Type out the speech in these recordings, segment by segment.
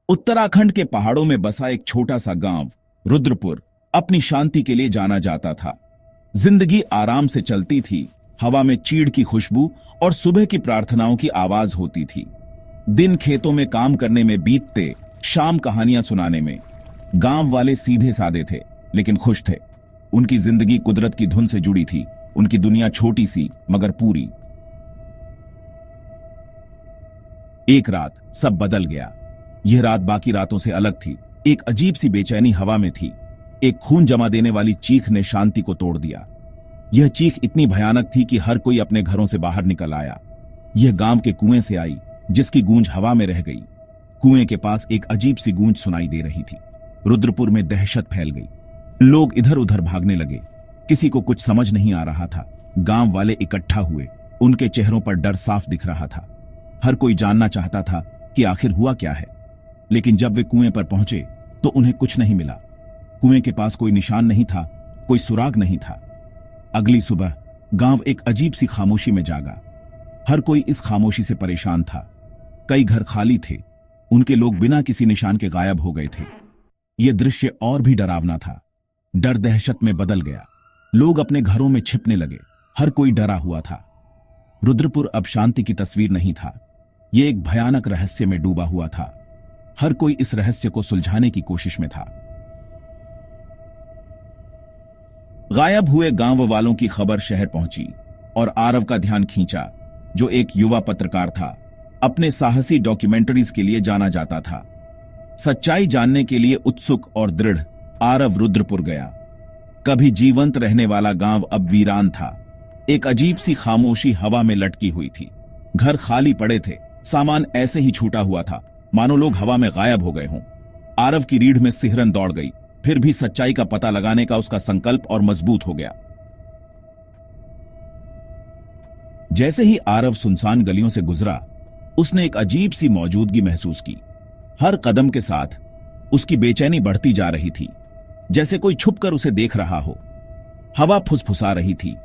उत्तराखंड के पहाड़ों में बसा एक छोटा सा गांव रुद्रपुर अपनी शांति के लिए जाना जाता था। जिंदगी आराम से चलती थी, हवा में चीड़ की खुशबू और सुबह की प्रार्थनाओं की आवाज होती थी। दिन खेतों में काम करने में बीतते, शाम कहानियां सुनाने में। गांव वाले सीधे सादे थे लेकिन खुश थे। उनकी जिंदगी कुदरत की धुन से जुड़ी थी। उनकी दुनिया छोटी सी मगर पूरी। एक रात सब बदल गया। यह रात बाकी रातों से अलग थी। एक अजीब सी बेचैनी हवा में थी। एक खून जमा देने वाली चीख ने शांति को तोड़ दिया। यह चीख इतनी भयानक थी कि हर कोई अपने घरों से बाहर निकल आया। यह गांव के कुएं से आई, जिसकी गूंज हवा में रह गई। कुएं के पास एक अजीब सी गूंज सुनाई दे रही थी। रुद्रपुर में दहशत फैल गई। लोग इधर उधर भागने लगे। किसी को कुछ समझ नहीं आ रहा था। गांव वाले इकट्ठा हुए। उनके चेहरों पर डर साफ दिख रहा था। हर कोई जानना चाहता था कि आखिर हुआ क्या है। लेकिन जब वे कुएं पर पहुंचे तो उन्हें कुछ नहीं मिला। कुएं के पास कोई निशान नहीं था, कोई सुराग नहीं था। अगली सुबह गांव एक अजीब सी खामोशी में जागा। हर कोई इस खामोशी से परेशान था। कई घर खाली थे। उनके लोग बिना किसी निशान के गायब हो गए थे। यह दृश्य और भी डरावना था। डर दहशत में बदल गया। लोग अपने घरों में छिपने लगे। हर कोई डरा हुआ था। रुद्रपुर अब शांति की तस्वीर नहीं था। यह एक भयानक रहस्य में डूबा हुआ था। हर कोई इस रहस्य को सुलझाने की कोशिश में था। गायब हुए गांव वालों की खबर शहर पहुंची और आरव का ध्यान खींचा, जो एक युवा पत्रकार था। अपने साहसी डॉक्यूमेंट्रीज के लिए जाना जाता था। सच्चाई जानने के लिए उत्सुक और दृढ़ आरव रुद्रपुर गया। कभी जीवंत रहने वाला गांव अब वीरान था। एक अजीब सी खामोशी हवा में लटकी हुई थी। घर खाली पड़े थे। सामान ऐसे ही छूटा हुआ था, मानो लोग हवा में गायब हो गए हों। आरव की रीढ़ में सिहरन दौड़ गई। फिर भी सच्चाई का पता लगाने का उसका संकल्प और मजबूत हो गया। जैसे ही आरव सुनसान गलियों से गुजरा, उसने एक अजीब सी मौजूदगी महसूस की। हर कदम के साथ उसकी बेचैनी बढ़ती जा रही थी, जैसे कोई छुपकर उसे देख रहा हो। हवा फुसफुसा रही थी,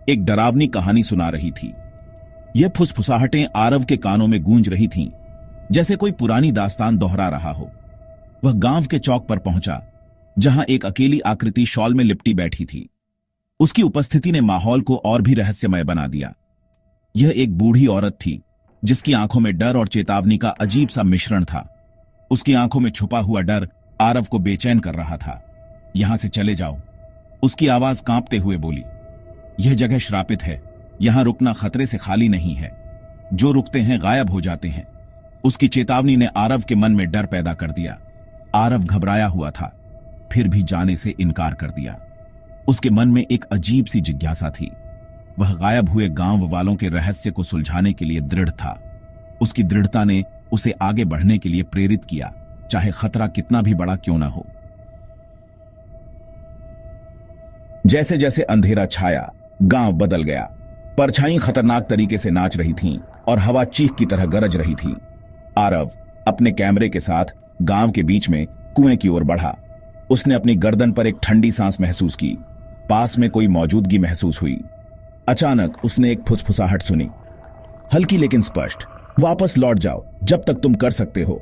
एक डरावनी कहानी सुना रही थी। यह फुसफुसाहटें आरव के कानों में गूंज रही थीं, जैसे कोई पुरानी दास्तान दोहरा रहा हो। वह गांव के चौक पर पहुंचा, जहां एक अकेली आकृति शॉल में लिपटी बैठी थी। उसकी उपस्थिति ने माहौल को और भी रहस्यमय बना दिया। यह एक बूढ़ी औरत थी, जिसकी आंखों में डर और चेतावनी का अजीब सा मिश्रण था। उसकी आंखों में छुपा हुआ डर आरव को बेचैन कर रहा था। यहां से चले जाओ, उसकी आवाज कांपते हुए बोली। यह जगह श्रापित है। यहां रुकना खतरे से खाली नहीं है। जो रुकते हैं गायब हो जाते हैं। उसकी चेतावनी ने आरव के मन में डर पैदा कर दिया। आरव घबराया हुआ था, फिर भी जाने से इनकार कर दिया। उसके मन में एक अजीब सी जिज्ञासा थी। वह गायब हुए गांव वालों के रहस्य को सुलझाने के लिए दृढ़ था। उसकी दृढ़ता ने उसे आगे बढ़ने के लिए प्रेरित किया, चाहे खतरा कितना भी बड़ा क्यों ना हो। जैसे जैसे अंधेरा छाया, गांव बदल गया। परछाई खतरनाक तरीके से नाच रही थीं और हवा चीख की तरह गरज रही थी। आरव अपने कैमरे के साथ गांव के बीच में कुएं की ओर बढ़ा। उसने अपनी गर्दन पर एक ठंडी सांस महसूस की। पास में कोई मौजूदगी महसूस हुई। अचानक उसने एक फुसफुसाहट सुनी, हल्की लेकिन स्पष्ट। वापस लौट जाओ जब तक तुम कर सकते हो।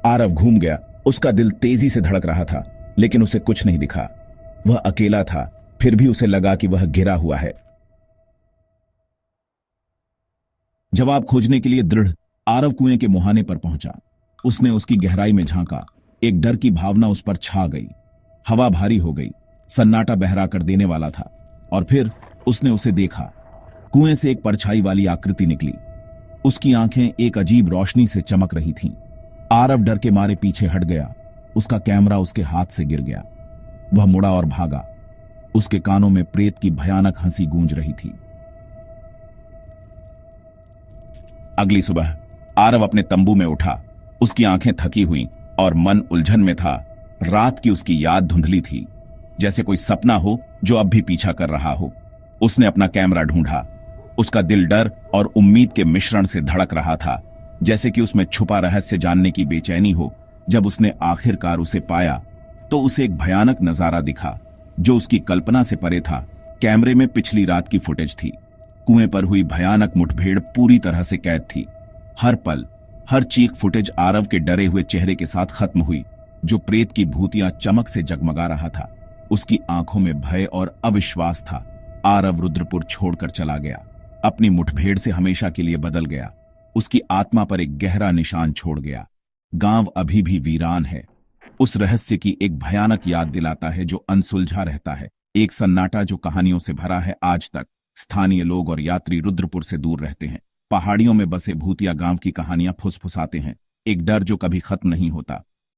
आरव घूम गया। उसका दिल तेजी से धड़क रहा था, लेकिन उसे कुछ नहीं दिखा। वह अकेला था, फिर भी उसे लगा कि वह घिरा हुआ है। जवाब खोजने के लिए दृढ़ आरव कुएं के मुहाने पर पहुंचा। उसने उसकी गहराई में झांका। एक डर की भावना उस पर छा गई। हवा भारी हो गई, सन्नाटा बहरा कर देने वाला था। और फिर उसने उसे देखा। कुएं से एक परछाई वाली आकृति निकली। उसकी आंखें एक अजीब रोशनी से चमक रही थीं। आरव डर के मारे पीछे हट गया। उसका कैमरा उसके हाथ से गिर गया। वह मुड़ा और भागा। उसके कानों में प्रेत की भयानक हंसी गूंज रही थी। अगली सुबह आरव अपने तंबू में उठा। उसकी आंखें थकी हुई और मन उलझन में था। रात की उसकी याद धुंधली थी, जैसे कोई सपना हो जो अब भी पीछा कर रहा हो। उसने अपना कैमरा ढूंढा। उसका दिल डर और उम्मीद के मिश्रण से धड़क रहा था, जैसे कि उसमें छुपा रहस्य जानने की बेचैनी हो। जब उसने आखिरकार उसे पाया तो उसे एक भयानक नजारा दिखा, जो उसकी कल्पना से परे था। कैमरे में पिछली रात की फुटेज थी। कुएं पर हुई भयानक मुठभेड़ पूरी तरह से कैद थी। हर पल, हर चीख फुटेज आरव के डरे हुए चेहरे के साथ खत्म हुई। जो प्रेत की भूतियां चमक से जगमगा रहा था, उसकी आंखों में भय और अविश्वास था। आरव रुद्रपुर छोड़कर चला गया, अपनी मुठभेड़ से हमेशा के लिए बदल गया। उसकी आत्मा पर एक गहरा निशान छोड़ गया। गांव अभी भी वीरान है, उस रहस्य की एक भयानक याद दिलाता है जो अनसुलझा रहता है। एक सन्नाटा जो कहानियों से भरा है। आज तक स्थानीय लोग और यात्री रुद्रपुर से दूर रहते हैं। पहाड़ियों में बसे भूतिया गांव की कहानियां फुसफुसाते हैं, एक डर जो कभी खत्म नहीं होता।